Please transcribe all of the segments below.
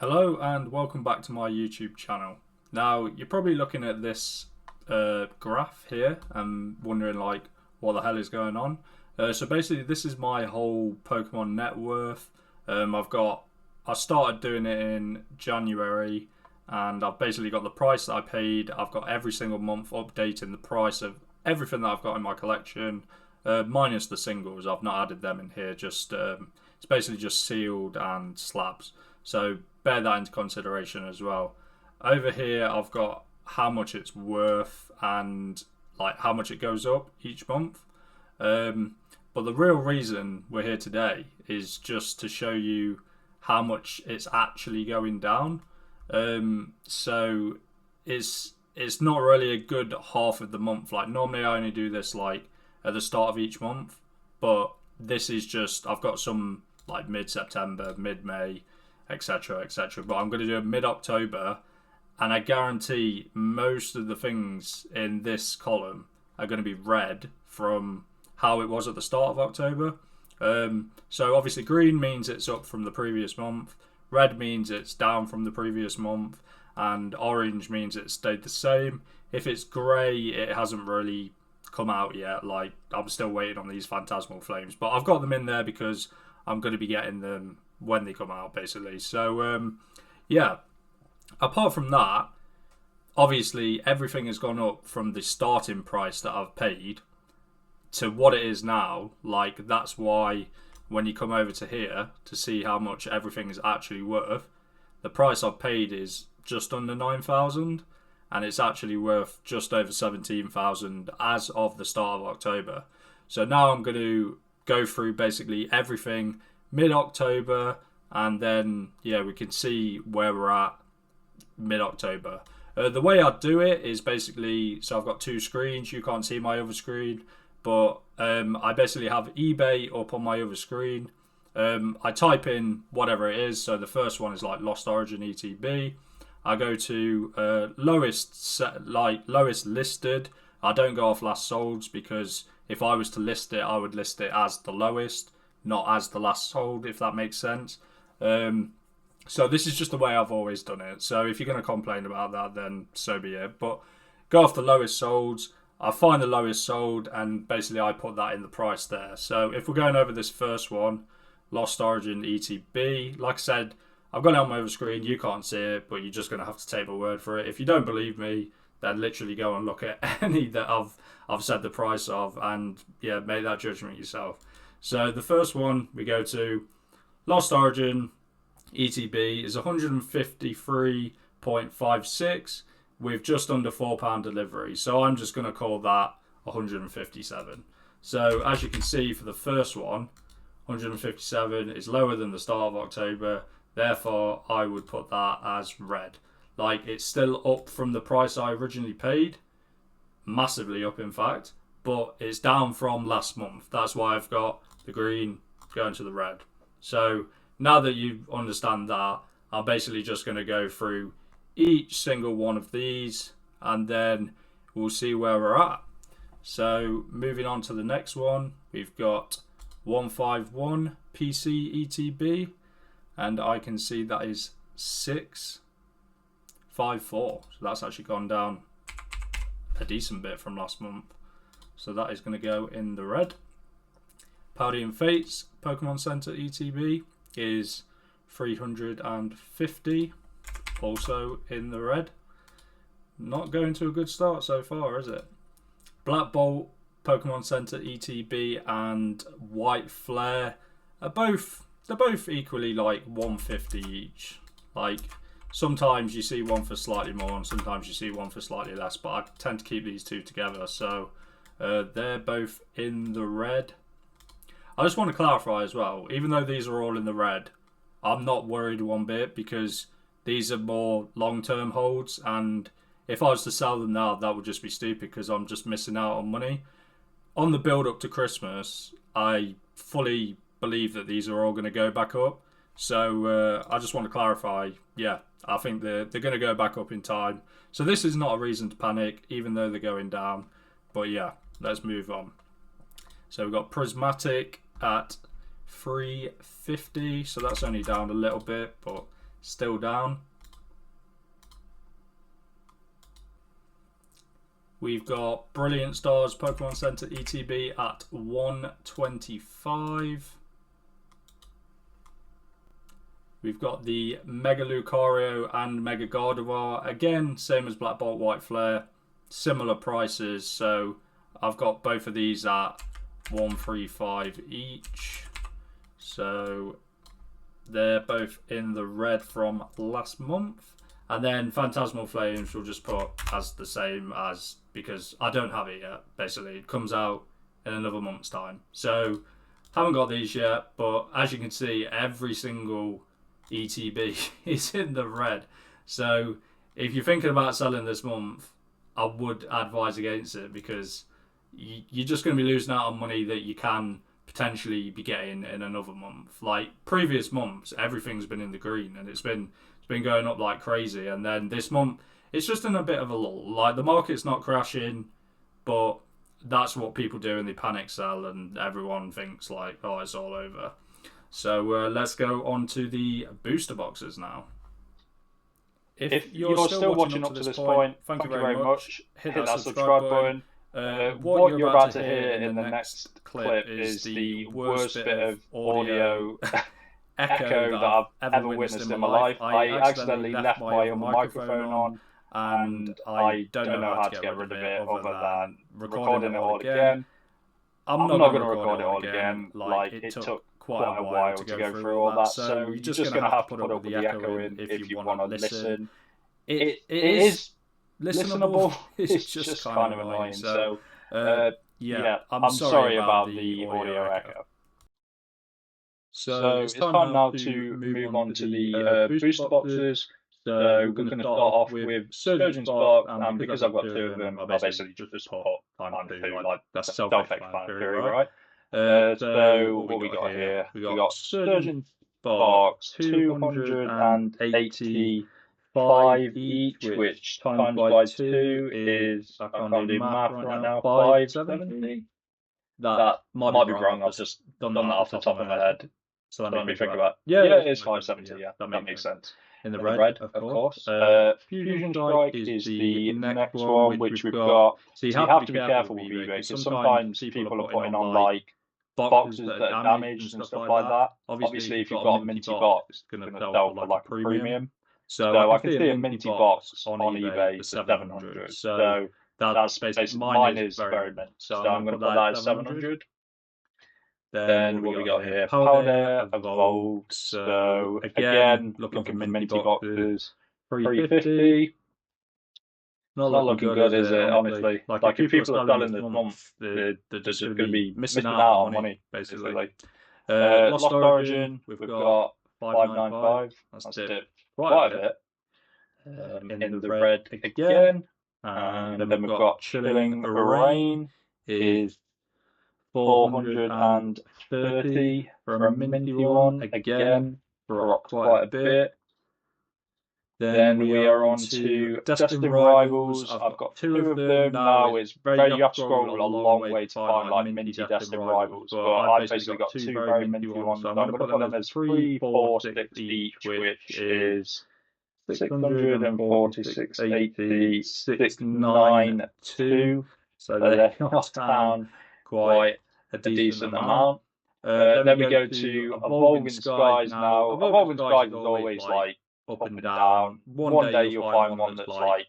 Hello and welcome back to my YouTube channel. Now you're probably looking at this graph here and wondering like what the hell is going on. So basically this is my whole Pokemon net worth. I started doing it in January and I've basically got the price that I paid. I've got every single month updating the price of everything that I've got in my collection, minus the singles. I've not added them in here, just it's basically just sealed and slabs. So bear that into consideration as well. Over here I've got how much it's worth and like how much it goes up each month. But the real reason we're here today is just to show you how much it's actually going down. So it's not really a good half of the month. Like normally I only do this like at the start of each month, but this is just I've got some like mid-September, mid-May, etc, etc, but I'm going to do it mid-October, and I guarantee most of the things in this column are going to be red from how it was at the start of October. So obviously green means it's up from the previous month, red means it's down from the previous month, and orange means it stayed the same. If it's grey, it hasn't really come out yet. Like I'm still waiting on these phantasmal flames, but I've got them in there because I'm going to be getting them when they come out basically. So yeah, apart from that, obviously everything has gone up from the starting price that I've paid to what it is now. Like that's why when you come over to here to see how much everything is actually worth, the price I've paid is just under 9,000 and it's actually worth just over 17,000 as of the start of October. So now I'm going to go through basically everything mid-October, and then yeah, we can see where we're at mid-October. The way I do it is basically, so I've got two screens. You can't see my other screen, but I basically have eBay up on my other screen. I type in whatever it is. So the first one is like Lost Origin ETB. I go to lowest listed. I don't go off last solds because if I was to list it, I would list it as the lowest, not as the last sold, if that makes sense. So this is just the way I've always done it. So if you're going to complain about that, then so be it. But go off the lowest solds. I find the lowest sold and basically I put that in the price there. So if we're going over this first one, Lost Origin ETB, like I said, I've got it on my other screen. You can't see it, but you're just going to have to take my word for it. If you don't believe me, then literally go and look at any that I've said the price of, and yeah, make that judgment yourself. So the first one we go to, Lost Origin ETB, is 153.56 with just under £4 delivery. So I'm just going to call that 157. So as you can see for the first one, 157 is lower than the start of October. Therefore, I would put that as red. Like it's still up from the price I originally paid, massively up in fact, but it's down from last month. That's why I've got the green going to the red. So now that you understand that, I'm basically just going to go through each single one of these and then we'll see where we're at. So moving on to the next one, we've got 151 PC ETB, and I can see that is 654. So that's actually gone down a decent bit from last month. So that is going to go in the red. Paldean Fates Pokemon Center ETB is 350, also in the red. Not going to a good start so far, is it? Black Bolt Pokemon Center ETB and White Flare are they're both equally like 150 each. Like sometimes you see one for slightly more and sometimes you see one for slightly less, but I tend to keep these two together. So they're both in the red. I just want to clarify as well, even though these are all in the red, I'm not worried one bit because these are more long-term holds, and if I was to sell them now, that would just be stupid because I'm just missing out on money. On the build up to Christmas, I fully believe that these are all going to go back up. So I just want to clarify, yeah, I think they're going to go back up in time. So this is not a reason to panic, even though they're going down. But yeah, let's move on. So we've got Prismatic at 350, so that's only down a little bit, but still down. We've got Brilliant Stars Pokemon Center ETB at 125. We've got the Mega Lucario and Mega Gardevoir. Again, same as Black Bolt, White Flare. Similar prices. So I've got both of these at 135 each. So they're both in the red from last month. And then Phantasmal Flames we'll just put as the same as, because I don't have it yet, basically. It comes out in another month's time. So, haven't got these yet, but as you can see, every single ETB is in the red. So, if you're thinking about selling this month, I would advise against it, because you're just going to be losing out on money that you can potentially be getting in another month. Like previous months, everything's been in the green, and it's been going up like crazy, and then this month it's just in a bit of a lull. Like the market's not crashing, but that's what people do, and they panic sell, and everyone thinks like, oh, it's all over. So let's go on to the booster boxes now. If you're still watching up to this point, thank you very much. Hit that subscribe button. What you're about to hear in the next clip is the worst bit of audio echo that I've ever witnessed in my life. I accidentally left my other microphone on, and I don't know how to get rid of it other than recording it all again. I'm not going to record it all again. Like, it took quite a while to go through all that, so you're just going to have to put up with the echo in if you want to listen. It is listenable. It's just kind of annoying. So, yeah, I'm sorry about the audio echo. So it's time now to move on to the booster boxes. So we're going to start off with Surgeon Spark, and because I've got two of them, I basically just put time two, like that's self-explanatory, right? So what we got here? We got Surgeon Sparks, 285 each, which times by 2 is, I can't do math right now, 570? That might be wrong, I've just done that off the top of my head. So let me think about. Yeah, it is 570. Yeah, that makes sense. In the red, of course. Fusion Strike is the next one, which we've got. So you have to be careful with eBay, because sometimes people are putting on like boxes that are damaged and stuff like that. Obviously, if you've got a minty box, it's going to sell for like a premium. So I can see a minty box on eBay for 700. So that's basically, mine is very mint. So I'm going to put that at 700. Then what we got here? Powder Evolved. So again, looking for minty boxes. 350. Not looking good, is it? Honestly, like if people are selling this month, they're just going to be missing out on money, basically. Lost Origin, we've got 595. That's dipped quite a bit. In the red again. And then we've got Chilling Rain is 430 for a minty one, again, dropped quite a bit. Then we are on to Destined Rivals. I've got two of them now. It's very, you have to scroll a long way to find like minty Destined Rivals, but I've basically got two very minty ones. So I'm going to put them as 3, 4, 6 each, which is 646, 80, 692. So they're not down quite a decent amount. Then we go to Evolving Skies now. Evolving Skies is always like up and down. One day you'll find one that's like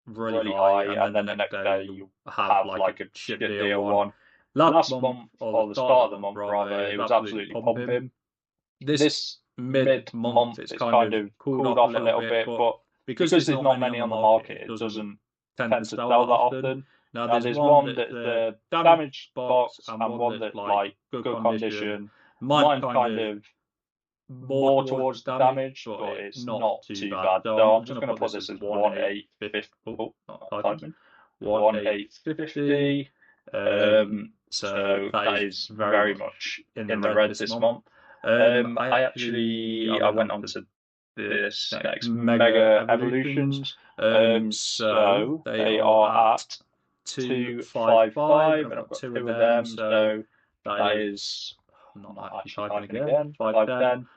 really high, and then the next day you have like a shit deal one. Last month, or the start of the month rather, it was absolutely pumping. This mid-month it's kind of cooled off a little bit, but because there's not many on the market, it doesn't tend to sell that often. Now there's one that's the damaged box and one that's like good condition. Mine kind of more towards damage, but it's not too bad. So I'm just going to put this as 1850. 1850. So that is very much in the red this month. I went on to this next Mega Evolutions. So they are at 255, and I've got two of them. So that is, I'm not actually typing again, 510.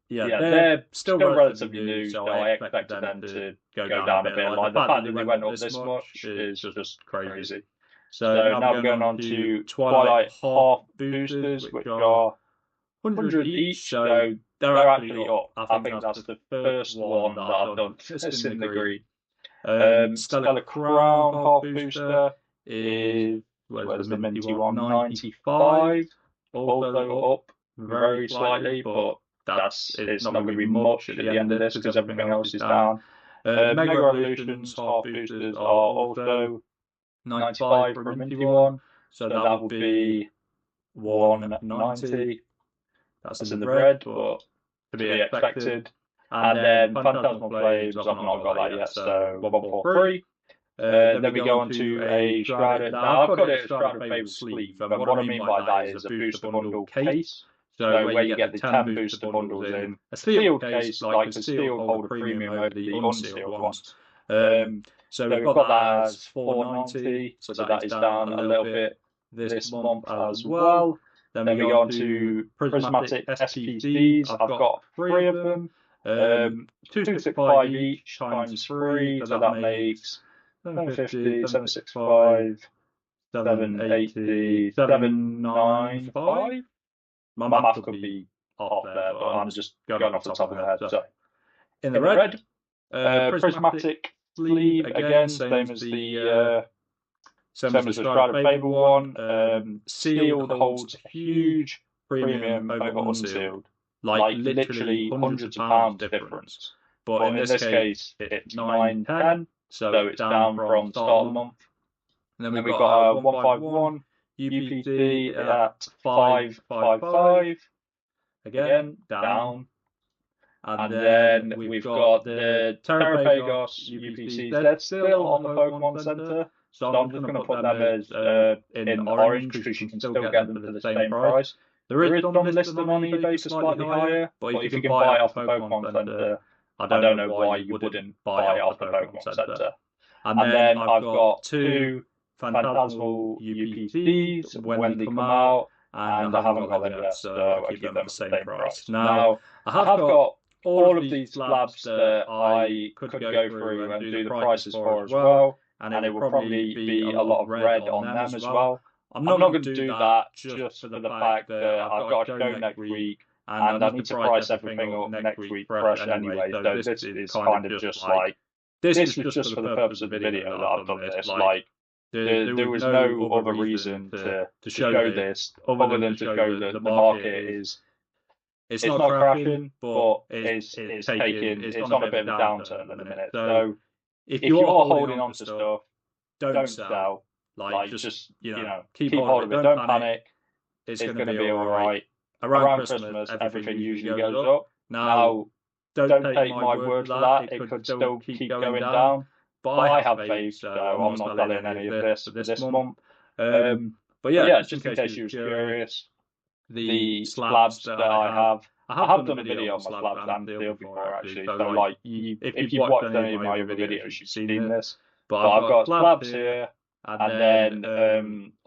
yeah, they're still relatively new, so I expected them to go down a bit. Like the fact that they went up this much is just crazy. So now we're going on to Twilight Half Boosters, which are 100 each, so they're actually up. I think that's the first one that I've done just in the green. Stellar Crown Half Booster is, where's the minty one? 95. Also up very slightly, but it's not going to be much at the end of this because everything else is down. Mega Evolutions Half Boosters are also 95 for a minty one, so that would be 190. That's in the red, but to be expected. And then Phantasmal Flames, I've not got that yet, so 143. Then we go on to a Shrouded. Now, I've got it a Shrouded Fable sleeve, and what I mean by that is a booster bundle case. So where you get the 10 booster bundles in a sealed case, like the sealed hold a premium over the unsealed ones. So we've got that as 490, so that is down a little bit this month as well. Then we go on to Prismatic SPCs. I've got 3 of them. 265 each times 3, so that makes 750, 765, 780, 795. My math could be off there, but I'm just going off the top of my head. So in the red, Prismatic sleeve again, same as the Shrouded Fable one. Sealed holds a huge premium over unsealed, like literally hundreds of pounds difference. But in this case, it's 910, so it's down from start of the month. And then we've got a 151 UPC at 555, again down. And then we've got the Terrapagos UPCs. They're still on the Pokemon Center, so I'm just going to put them as in orange because you can still get them for the same price. There is some listed on eBay for slightly higher, but if you can buy it off the Pokemon Center, I don't know why you wouldn't buy it off the Pokemon Center. And then I've got 2 Phantasmal UPCs when they come out, and I haven't got them yet, so I keep them at the same price. Now, I have got all of these slabs that I could go through and do the prices for as well, and it will probably be a lot of red on them as well. I'm not going to do that just for the fact that I've got a show next week, and I need to price everything up next week fresh anyway. So this is kind of just like, this was just for the purpose of the video that I've done this. Like, there was no other reason to show this other than to show that the market is, it's not crashing, but it's on a bit of a downturn at the minute. So if you are holding on to stuff, don't sell. Like, just keep hold of it. Don't panic. It's going to be all right. Around Christmas, everything usually goes up. Now, don't take my word for that. It could still keep going down. But I have faith, so I'm not selling any of this this month. But yeah, just in case you were curious, the slabs that I have done a video on my slabs and steel before actually. So like, if you've watched any of my other videos, you've seen this. But I've got slabs here, and then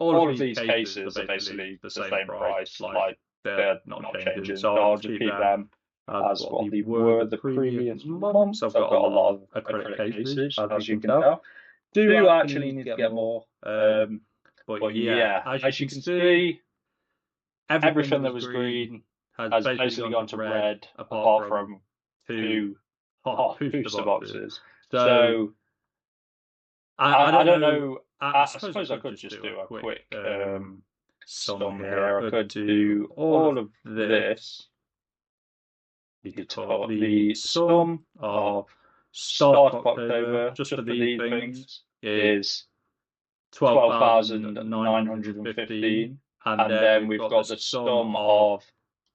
all of these cases are basically the same price. Like, they're not changing, so I'll just keep them as what they were the previous months. I've got a lot of acrylic cases, as you can tell. Do actually need to get more. But yeah, as you can see, everything that was green has basically gone to red, apart from 2 hot booster boxes. So I don't know. I suppose I could just do a quick sum here. I could do all of this. The sum of start of October, just for these things, is 12,915, and then we've got the sum of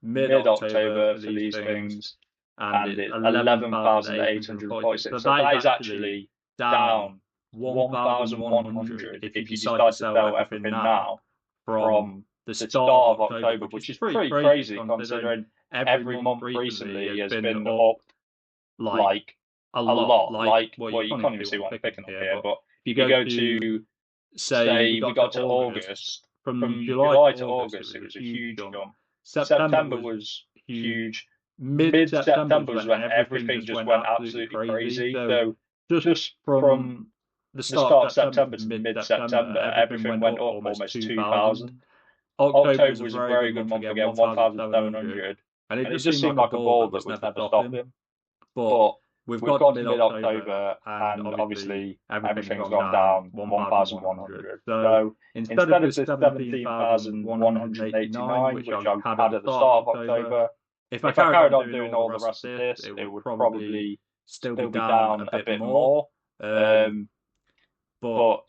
mid-October for these things, and it's 11,846. So that is actually down 1,100 if you decide to sell everything now from the start of October, which is pretty crazy considering every month recently has been up like a lot. Like, well, you can't even see what I'm picking up here, but if you go to, say, we got to August, from July to August, it was a huge jump. September was huge. mid-September was when everything just went absolutely crazy. So just from the start of September to mid-September, everything went up almost 2,000. October was a very good month again, 1,700, and it just seemed like a ball that was never stopping. But we've got to mid-October, and obviously everything's gone down 1,100. So instead of the 17,189, which I had at the start of October, if I carried on doing all the rest of this, it would probably still be down a bit more. But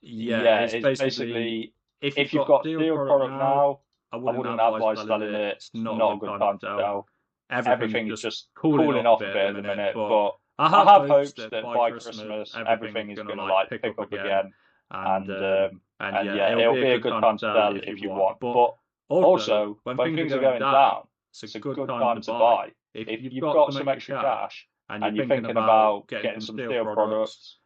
yeah, it's basically, if you've got steel product now, I wouldn't advise selling it. It's not a good time to sell. Everything's just cooling off a bit at the minute, but I have hopes that by Christmas everything is going to like pick up again, and yeah, it'll be a good time to sell if you want. But also, when things are going down, it's a good time to buy. If you've got some extra cash and you're thinking about getting some steel products,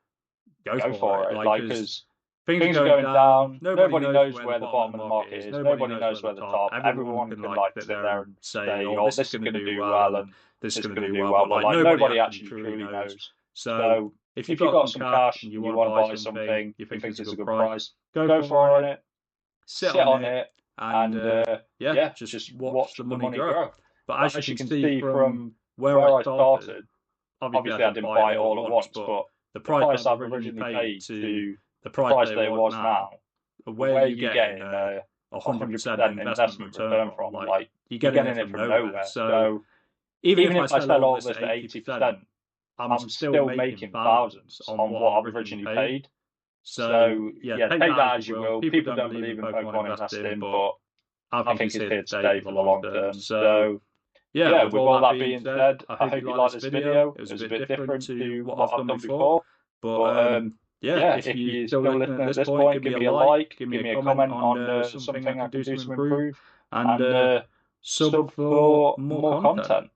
go for it. Like, because things are going down. Nobody knows where the bottom of the market is. Nobody knows where the top. Everyone can like sit there and say, "Oh, this is going to do well," and this is going to do well. But like nobody actually truly knows. So if you've got some cash and you want to buy something, you think it's a good price, go for it. Sit on it, and yeah, just watch the money grow. But as you can see from where I started, obviously I didn't buy it all at once, but the price I've originally paid to the price that it was now, where you getting a 100% investment return from? Like, you're getting it from nowhere. So even if I sell all this at 80%, I'm still making thousands on what I've originally paid. So yeah, take that as you will. People don't believe in Pokemon investing, but I think it's here to stay for the long term. So yeah, with all that being said, I hope you like this video. It was a bit different to what I've done before, but yeah, if you're still listening at this point, give me a like, give me a comment on something I can do to improve, and sub for more content.